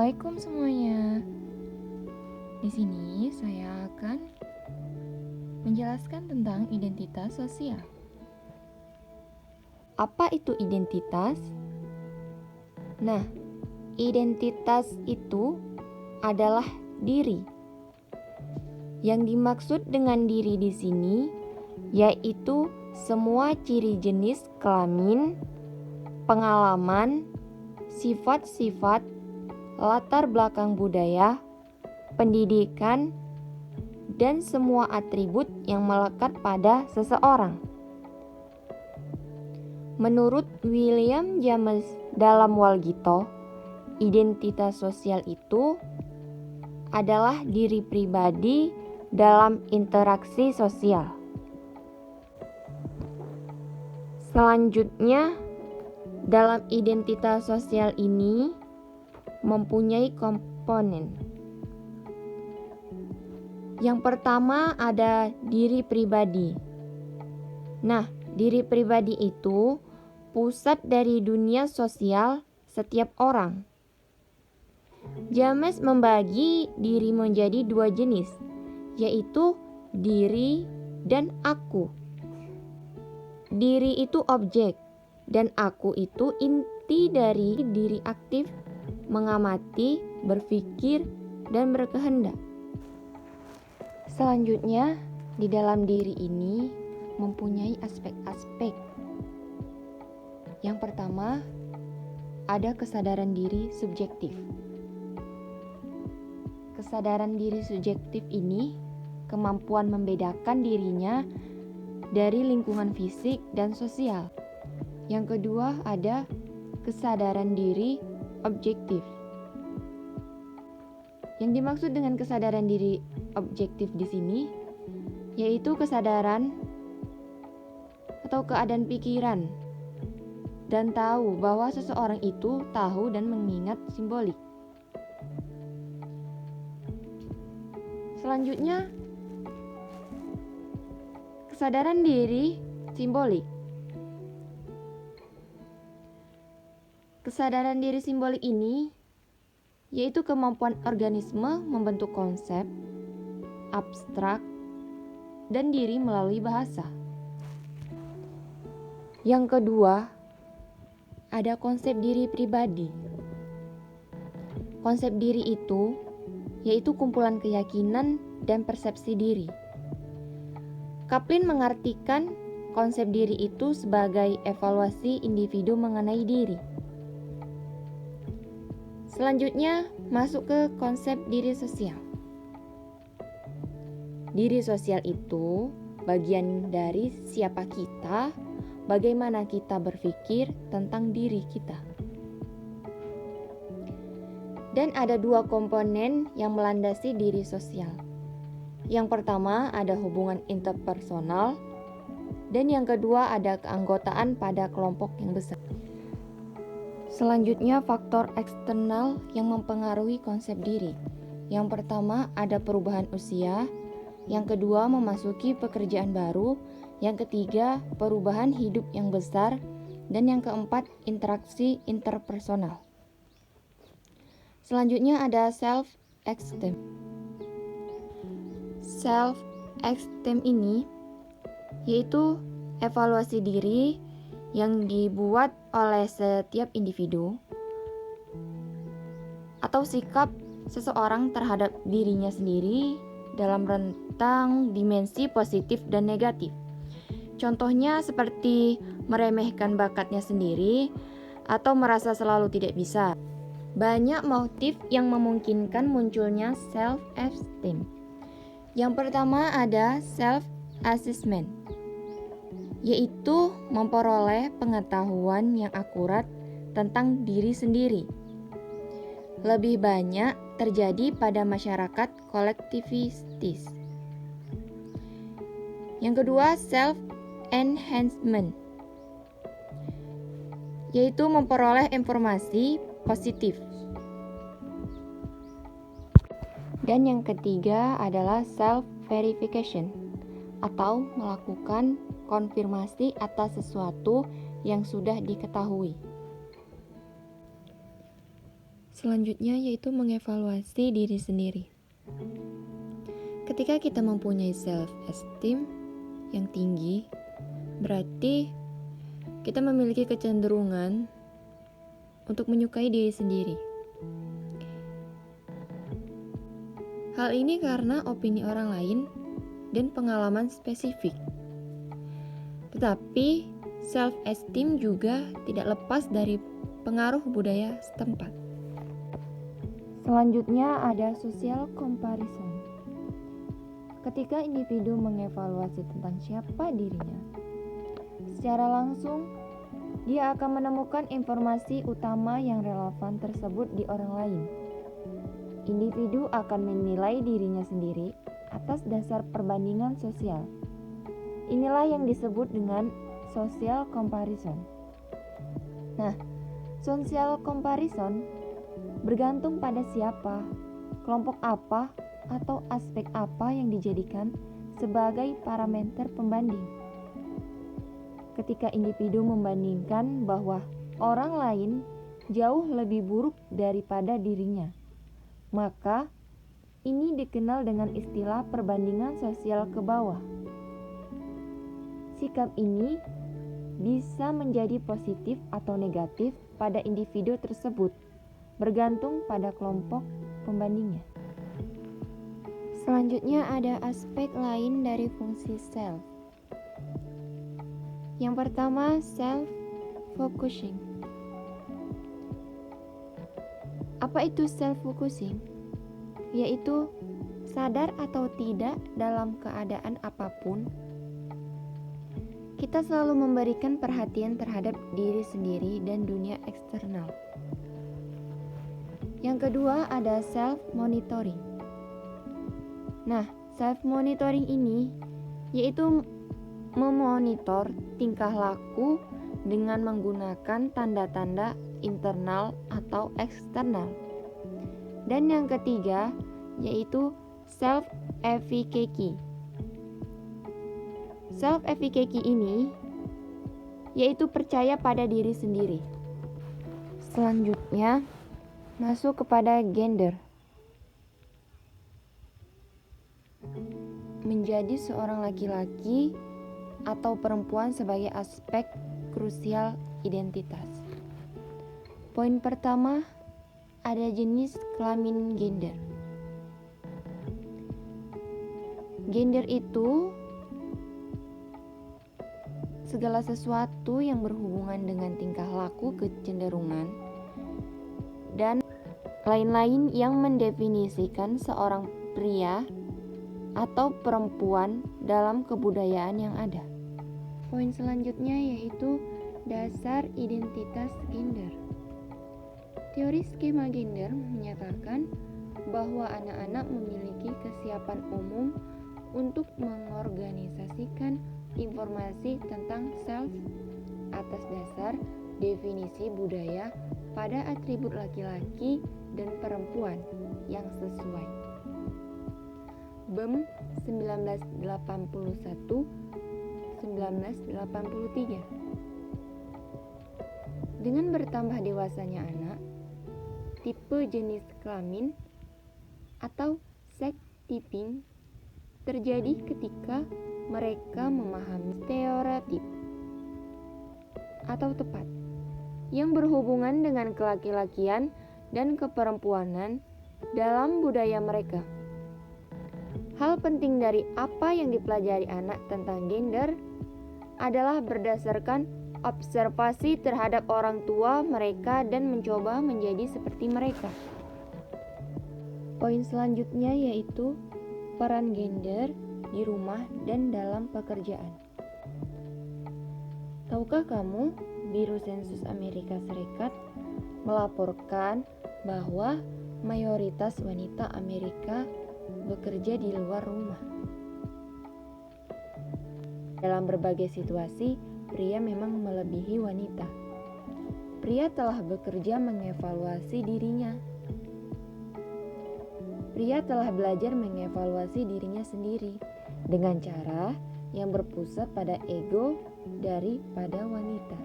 Assalamualaikum semuanya. Di sini saya akan menjelaskan tentang identitas sosial. Apa itu identitas? Nah, identitas itu adalah diri. Yang dimaksud dengan diri di sini yaitu semua ciri jenis kelamin, pengalaman, sifat-sifat, latar belakang budaya, pendidikan, dan semua atribut yang melekat pada seseorang. Menurut William James dalam Walgito, identitas sosial itu adalah diri pribadi dalam interaksi sosial. Selanjutnya, dalam identitas sosial ini mempunyai komponen. Yang pertama ada diri pribadi. Nah, diri pribadi itu pusat dari dunia sosial setiap orang. James membagi diri menjadi dua jenis, yaitu diri dan aku. Diri itu objek, dan aku itu inti dari diri aktif, mengamati, berpikir, dan berkehendak. Selanjutnya, di dalam diri ini mempunyai aspek-aspek. Yang pertama, ada kesadaran diri subjektif. Kesadaran diri subjektif ini kemampuan membedakan dirinya dari lingkungan fisik dan sosial. Yang kedua, ada kesadaran diri objektif. Yang dimaksud dengan kesadaran diri objektif di sini yaitu kesadaran atau keadaan pikiran dan tahu bahwa seseorang itu tahu dan mengingat simbolik. Selanjutnya, kesadaran diri simbolik. Kesadaran diri simbolik ini yaitu kemampuan organisme membentuk konsep, abstrak, dan diri melalui bahasa. Yang kedua, ada konsep diri pribadi. Konsep diri itu yaitu kumpulan keyakinan dan persepsi diri. Kaplan mengartikan konsep diri itu sebagai evaluasi individu mengenai diri. Selanjutnya, masuk ke konsep diri sosial. Diri sosial itu bagian dari siapa kita, bagaimana kita berpikir tentang diri kita. Dan ada dua komponen yang melandasi diri sosial. Yang pertama ada hubungan interpersonal, dan yang kedua ada keanggotaan pada kelompok yang besar. Selanjutnya, faktor eksternal yang mempengaruhi konsep diri. Yang pertama ada perubahan usia, yang kedua memasuki pekerjaan baru, yang ketiga perubahan hidup yang besar, dan yang keempat interaksi interpersonal. Selanjutnya ada self-esteem. Self-esteem ini yaitu evaluasi diri yang dibuat oleh setiap individu atau sikap seseorang terhadap dirinya sendiri dalam rentang dimensi positif dan negatif. Contohnya seperti meremehkan bakatnya sendiri atau merasa selalu tidak bisa. Banyak motif yang memungkinkan munculnya self-esteem. Yang pertama ada self-assessment, yaitu memperoleh pengetahuan yang akurat tentang diri sendiri. Lebih banyak terjadi pada masyarakat kolektivistis. Yang kedua, self-enhancement, yaitu memperoleh informasi positif. Dan yang ketiga adalah self-verification, atau melakukan konfirmasi atas sesuatu yang sudah diketahui. Selanjutnya yaitu mengevaluasi diri sendiri. Ketika kita mempunyai self-esteem yang tinggi, berarti kita memiliki kecenderungan untuk menyukai diri sendiri. Hal ini karena opini orang lain dan pengalaman spesifik. Tetapi self-esteem juga tidak lepas dari pengaruh budaya setempat. Selanjutnya ada social comparison. Ketika individu mengevaluasi tentang siapa dirinya, secara langsung dia akan menemukan informasi utama yang relevan tersebut di orang lain. Individu akan menilai dirinya sendiri atas dasar perbandingan sosial. Inilah yang disebut dengan social comparison. Nah, social comparison bergantung pada siapa, kelompok apa, atau aspek apa yang dijadikan sebagai parameter pembanding. Ketika individu membandingkan bahwa orang lain jauh lebih buruk daripada dirinya, maka ini dikenal dengan istilah perbandingan sosial ke bawah. Sikap ini bisa menjadi positif atau negatif pada individu tersebut, bergantung pada kelompok pembandingnya. Selanjutnya ada aspek lain dari fungsi self. Yang pertama, self-focusing. Apa itu self-focusing? Yaitu sadar atau tidak dalam keadaan apapun, kita selalu memberikan perhatian terhadap diri sendiri dan dunia eksternal. Yang kedua ada self-monitoring. Nah, self-monitoring ini yaitu memonitor tingkah laku dengan menggunakan tanda-tanda internal atau eksternal. Dan yang ketiga yaitu self-efficacy. Self-efficacy ini yaitu percaya pada diri sendiri. Selanjutnya masuk kepada gender. Menjadi seorang laki-laki atau perempuan sebagai aspek krusial identitas. Poin pertama, ada jenis kelamin gender. Gender itu segala sesuatu yang berhubungan dengan tingkah laku, kecenderungan, dan lain-lain yang mendefinisikan seorang pria atau perempuan dalam kebudayaan yang ada. Poin selanjutnya yaitu dasar identitas gender. Teori skema gender menyatakan bahwa anak-anak memiliki kesiapan umum untuk mengorganisasikan informasi tentang self atas dasar definisi budaya pada atribut laki-laki dan perempuan yang sesuai. BEM 1981-1983. Dengan bertambah dewasanya anak, tipe jenis kelamin atau sex typing terjadi ketika mereka memahami stereotip atau tepat yang berhubungan dengan kelaki-lakian dan keperempuanan dalam budaya mereka. Hal penting dari apa yang dipelajari anak tentang gender adalah berdasarkan observasi terhadap orang tua mereka dan mencoba menjadi seperti mereka. Poin selanjutnya yaitu peran gender di rumah dan dalam pekerjaan. Tahukah kamu, Biro Sensus Amerika Serikat melaporkan bahwa mayoritas wanita Amerika bekerja di luar rumah. Dalam berbagai situasi, pria memang melebihi wanita. Pria telah bekerja mengevaluasi dirinya. Pria telah belajar mengevaluasi dirinya sendiri dengan cara yang berpusat pada ego daripada wanita.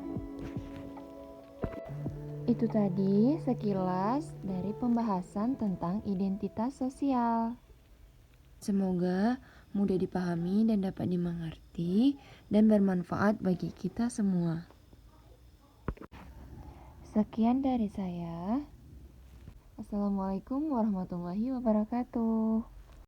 Itu tadi sekilas dari pembahasan tentang identitas sosial. Semoga mudah dipahami dan dapat dimengerti dan bermanfaat bagi kita semua. Sekian dari saya. Assalamualaikum warahmatullahi wabarakatuh.